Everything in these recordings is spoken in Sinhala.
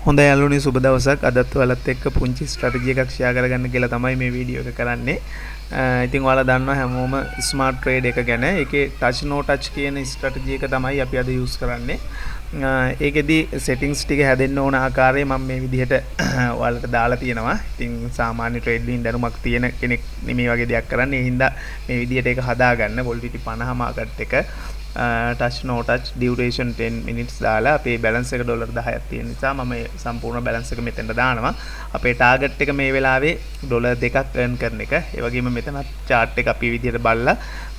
හොඳයි යාළුවනේ සුබ දවසක්. අදත් ඔයාලත් එක්ක පුංචි ස්ට්‍රැටජි එකක් ෂෙයා කරගන්න කියලා තමයි මේ වීඩියෝ එක කරන්නේ. ඉතින් ඔයාලා දන්නවා හැමෝම ස්මාර්ට් ට්‍රේඩ් එක ගැන. ඒකේ ටච් නෝ ටච් කියන ස්ට්‍රැටජි එක තමයි අපි අද යූස් කරන්නේ. ඒකෙදි සෙටින්ග්ස් ටික හැදෙන්න ඕන ආකාරය මම මේ විදිහට ඔයාලට දාලා තියෙනවා. ඉතින් සාමාන්‍ය ට්‍රේඩ් වලින් දැනුමක් තියෙන කෙනෙක් මේ වගේ දෙයක් කරන්නේ. ඒ හින්දා මේ විදිහට ඒක හදාගන්න volatility 50 මාකට් එක touch no touch duration 10 minutes දාලා අපේ balance එක $10ක් තියෙන නිසා මම සම්පූර්ණ balance එක මෙතෙන්ට දානවා. අපේ target එක මේ වෙලාවේ $2ක් earn කරන එක. ඒ වගේම මෙතන chart එක අපි විදිහට බලලා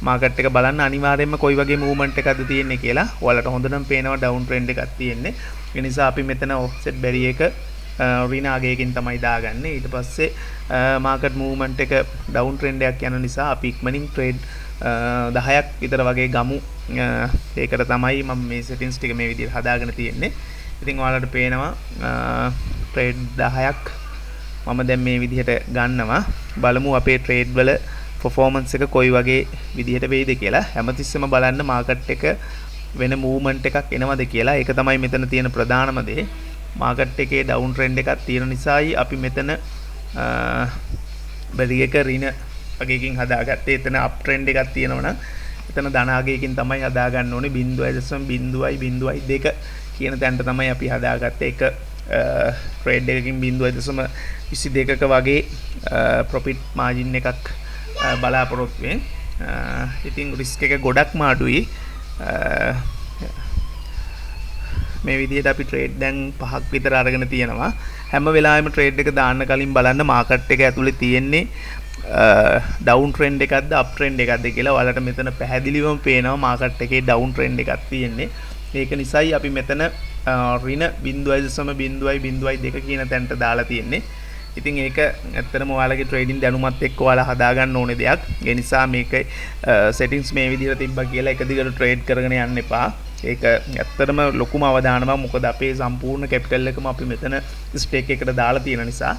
market එක බලන්න අනිවාර්යයෙන්ම කොයි වගේ movement එකක්ද තියෙන්නේ කියලා ඔයාලට හොඳටම පේනවා down trend එකක් තියෙන්නේ. ඒ නිසා අපි මෙතන offset berry එක රිනාගයකින් තමයි දාගන්නේ. ඊට පස්සේ market movement එක down trend එකක් යන නිසා අපි ඉක්මනින් trade 10ක් විතර වගේ ගමු. ඒකට තමයි මම මේ settings ටික මේ විදිහට හදාගෙන තියෙන්නේ. ඉතින් ඔයාලට පේනවා trade 10ක් මම දැන් මේ විදිහට ගන්නවා. බලමු අපේ trade වල performance එක කොයි වගේ විදිහට වෙයිද කියලා. හැමතිස්සෙම බලන්න market එක වෙන movement එකක් එනවද කියලා. ඒක තමයි මෙතන තියෙන ප්‍රධානම දේ. market එකේ down trend එකක් තියෙන නිසායි අපි මෙතන berry එක රින වගේකින් හදාගත්තේ. එතන අප් ට්‍රෙන්ඩ් එකක් තියෙනවනම් එතන ධනාගයකින් තමයි හදාගන්න ඕනේ. 0.002 කියන තැනට තමයි අපි හදාගත්තේ. එක ට්‍රේඩ් එකකින් 0.22ක වගේ ප්‍රොෆිට් මාජින් එකක් බලාපොරොත්තු වෙන. ඉතින් රිස්ක් එක ගොඩක්ම අඩුයි. මේ විදිහට අපි ට්‍රේඩ් දැන් 5ක් විතර අරගෙන තියෙනවා. හැම වෙලාවෙම ට්‍රේඩ් එක දාන්න කලින් බලන්න මාකට් එක ඇතුලේ තියෙන්නේ ඩවුන් ට්‍රෙන්ඩ් එකක්ද අප් ට්‍රෙන්ඩ් එකක්ද කියලා. ඔයාලට මෙතන පැහැදිලිවම පේනවා මාකට් එකේ ඩවුන් ට්‍රෙන්ඩ් එකක් තියෙන්නේ. ඒක නිසායි අපි මෙතන ඍණ 0.002 කියන තැනට දාලා තියෙන්නේ. ඉතින් ඒක ඇත්තටම ඔයාලගේ ට්‍රේඩින් දැනුමත් එක්ක ඔයාලා හදාගන්න ඕනේ දෙයක්. ඒ නිසා මේක සෙටින්ග්ස් මේ විදිහට තිබ්බා කියලා එක දිගට ට්‍රේඩ් කරගෙන යන්න එපා. ඒක ඇත්තටම ලොකුම අවධානමක්. මොකද අපේ සම්පූර්ණ කැපිටල් එකම අපි මෙතන ස්ටේක් එකට දාලා තියෙන නිසා.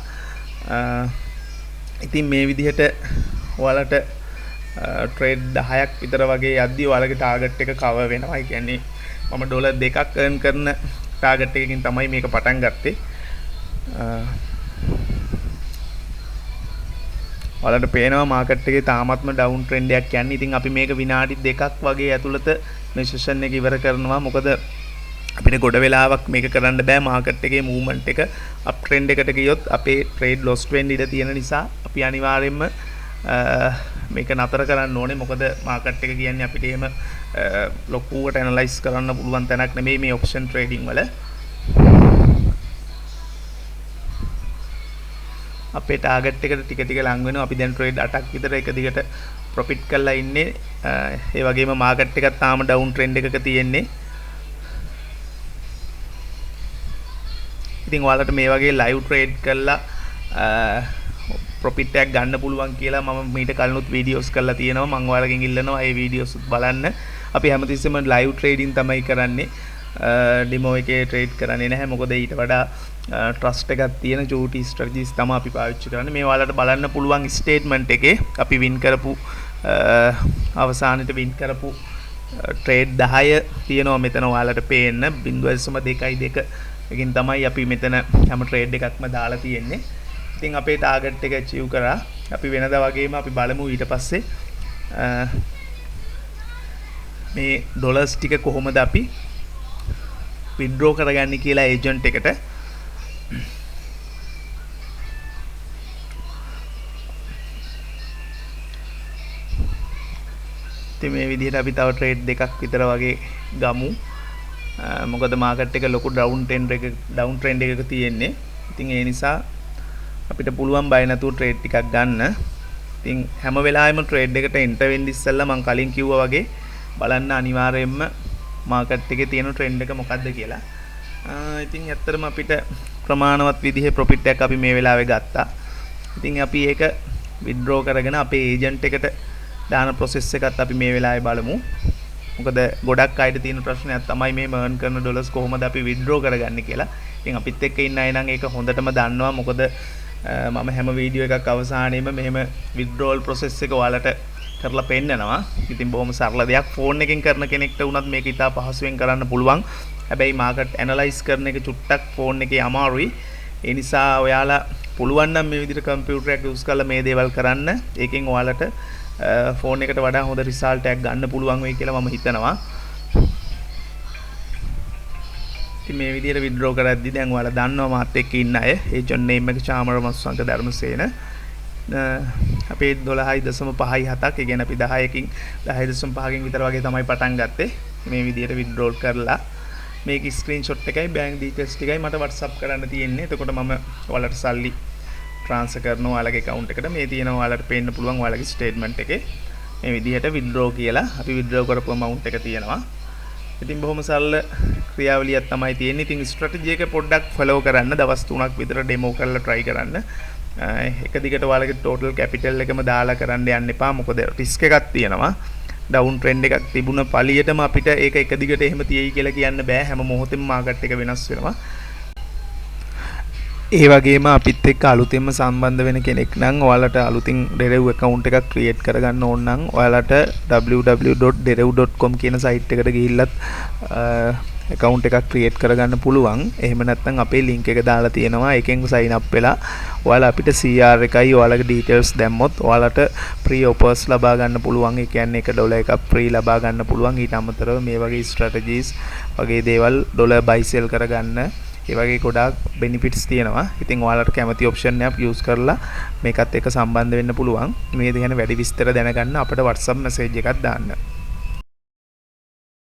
ඉතින් මේ විදිහට ඔයාලට ට්‍රේඩ් 10ක් විතර වගේ යද්දී ඔයාලගේ ටාගට් එක කවර් වෙනවා. ඒ කියන්නේ මම $2ක් earn කරන ටාගට් එකකින් තමයි මේක පටන් ගත්තේ. ඔයාලට පේනවා මාකට් එකේ තාමත්ම ඩවුන් ට්‍රෙන්ඩ් එකක් යන්නේ. ඉතින් අපි මේක විනාඩි 2ක් වගේ ඇතුළත මේ සෙෂන් එක ඉවර කරනවා. මොකද අපිට ගොඩ වෙලාවක් මේක කරන්න බෑ. මාකට් එකේ මූව්මන්ට් එක අප් ට්‍රෙන්ඩ් එකට ගියොත් අපේ ට්‍රේඩ් ලොස් වෙන්න ඉඩ තියෙන නිසා අපි අනිවාර්යයෙන්ම මේක නතර කරන්න ඕනේ. මොකද මාකට් එක කියන්නේ අපිට එහෙම ලොකුවට ඇනලයිස් කරන්න පුළුවන් තැනක් නෙමෙයි මේ ඔප්ෂන් ට්‍රේඩින් වල. අපේ ටාගට් එකට ටික ටික ලං වෙනවා. අපි දැන් ට්‍රේඩ් 8ක් විතර එක දිගට ප්‍රොෆිට් කරලා ඉන්නේ. ඒ වගේම මාකට් එකත් තාම ඩවුන් ට්‍රෙන්ඩ් එකක තියෙන්නේ. ඉතින් ඔයාලට මේ වගේ ලයිව් ට්‍රේඩ් කරලා ප්‍රොෆිට් එකක් ගන්න පුළුවන් කියලා මම මීට කලිනුත් වීඩියෝස් කරලා තියෙනවා. මම ඔයාලගෙන් ඉල්ලනවා ඒ වීඩියෝස් බලන්න. අපි හැමතිස්සෙම ලයිව් ට්‍රේඩින් තමයි කරන්නේ. ඩෙමෝ එකේ ට්‍රේඩ් කරන්නේ නැහැ. මොකද ඊට වඩා ට්‍රස්ට් එකක් තියෙන චූටි ස්ට්‍රැටජිස් තමයි අපි පාවිච්චි කරන්නේ. මේ ඔයාලට බලන්න පුළුවන් ස්ටේට්මන්ට් එකේ අපි වින් කරපු අවසානයේ වින් කරපු ට්‍රේඩ් 10 තියෙනවා මෙතන ඔයාලට පේන්න. 0.2 එකකින් තමයි අපි මෙතන හැම ට්‍රේඩ් එකක්ම දාලා තියෙන්නේ. ඉතින් අපේ ටාගට් එක අචීව් කරා. අපි වෙනදා වගේම අපි බලමු ඊට පස්සේ මේ ඩොලර්ස් ටික කොහොමද අපි විත්ඩ්‍රෝ කරගන්නේ කියලා ඒජන්ට් එකට. ඉතින් මේ විදිහට අපි තව ට්‍රේඩ් දෙකක් විතර වගේ ගමු. මොකද මාකට් එක ලොකු ඩවුන් ට්‍රෙන්ඩ් එකක තියෙන්නේ. ඉතින් ඒ නිසා අපිට පුළුවන් බය නැතුව ට්‍රේඩ් ටිකක් ගන්න. ඉතින් හැම වෙලාවෙම ට්‍රේඩ් එකට එන්ටර් වෙන්න ඉස්සෙල්ලා මම කලින් කිව්වා වගේ බලන්න අනිවාර්යයෙන්ම මාකට් එකේ තියෙන ට්‍රෙන්ඩ් එක මොකක්ද කියලා. ඉතින් ඇත්තටම අපිට ප්‍රමාණවත් විදිහේ ප්‍රොෆිට් එකක් අපි මේ වෙලාවේ ගත්තා. ඉතින් අපි ඒක විත්ඩ්‍රෝ කරගෙන අපේ ඒජන්ට් එකට දාන ප්‍රොසෙස් එකත් අපි මේ වෙලාවේ බලමු. මොකද ගොඩක් අයට තියෙන ප්‍රශ්නයක් තමයි මේ earn කරන ඩොලර්ස් කොහොමද අපි විත්ඩ්‍රෝ කරගන්නේ කියලා. ඉතින් අපිත් එක්ක ඉන්න අය නම් ඒක හොඳටම දන්නවා. මොකද මම හැම වීඩියෝ එකක් අවසානයේම මෙහෙම withdrawal process එක ඔයාලට කරලා පෙන්නනවා. ඉතින් බොහොම සරල දෙයක්. ෆෝන් එකෙන් කරන කෙනෙක්ට වුණත් මේක ඉතා පහසුවෙන් කරන්න පුළුවන්. හැබැයි මාකට් ඇනලයිස් කරන එක චුට්ටක් ෆෝන් එකේ අමාරුයි. ඒ නිසා ඔයාලා පුළුවන් නම් මේ විදිහට කම්පියුටර් එක යූස් කරලා මේ දේවල් කරන්න. ඒකෙන් ඔයාලට ෆෝන් එකට වඩා හොඳ රිසල්ට් එකක් ගන්න පුළුවන් වෙයි කියලා මම හිතනවා. ඉතින් මේ විදිහට විත්ඩ්‍රෝ කරද්දි දැන් ඔයාලා දන්නවා මාත් එක්ක ඉන්න අය. ඒ ජොන් නේම් එක චාමර මස්සංක ධර්මසේන. අපේ 12.57ක් ඒ කියන්නේ අපි 10කින් 10.5කින් විතර වගේ තමයි පටන් ගත්තේ. මේ විදිහට විත්ඩ්‍රෝ කරලා මේක ස්ක්‍රීන්ෂොට් එකයි බැංක් ඩීටේල්ස් ටිකයි මට WhatsApp කරන්න තියෙන්නේ. එතකොට මම ඔයාලට සල්ලි ට්‍රාන්ස්ෆර් කරනවා ඔයාලගේ account එකට. මේ තියෙනවා ඔයාලට පේන්න පුළුවන් ඔයාලගේ ස්ටේට්මන්ට් එකේ. මේ විදිහට විත්ඩ්‍රෝ කියලා අපි විත්ඩ්‍රෝ කරපු amount එක තියෙනවා. ඉතින් බොහොම සරල ක්‍රියාවලියක් තමයි තියෙන්නේ. ඉතින් ස්ට්‍රැටජි එක පොඩ්ඩක් ෆලෝ කරන්න දවස් 3ක් විතර ඩෙමෝ කරලා try කරන්න. එක දිගට ඔයාලගේ total capital එකම දාලා කරන්න යන්න එපා. මොකද රිස්ක් එකක් තියෙනවා. ඩවුන් ට්‍රෙන්ඩ් එකක් තිබුණ පළියටම අපිට ඒක එක දිගට එහෙම තියෙයි කියලා කියන්න බෑ. හැම මොහොතෙම මාකට් එක වෙනස් වෙනවා. ඒ වගේම අපිත් එක්ක අලුතෙන්ම සම්බන්ධ වෙන කෙනෙක් නම් ඔයාලට අලුතින් Derev account එකක් create කරගන්න ඕන නම් ඔයාලට www.derev.com කියන site එකට ගිහිල්ලත් account එකක් create කරගන්න පුළුවන්. එහෙම නැත්නම් අපේ link එක දාලා තියෙනවා. ඒකෙන් sign up වෙලා ඔයාලා අපිට CR එකයි ඔයාලගේ details දැම්මොත් ඔයාලට free offers ලබා ගන්න පුළුවන්. ඒ කියන්නේ $1 එකක් free ලබා ගන්න පුළුවන්. ඊට අමතරව මේ වගේ strategies වගේ දේවල් dollar buy sell කරගන්න ඒ වගේ ගොඩාක් benefits තියෙනවා. ඉතින් ඔයාලට කැමති option එකක් use කරලා මේකත් එක්ක සම්බන්ධ වෙන්න පුළුවන්. මේ ගැන වැඩි විස්තර දැනගන්න අපිට WhatsApp message එකක් දාන්න.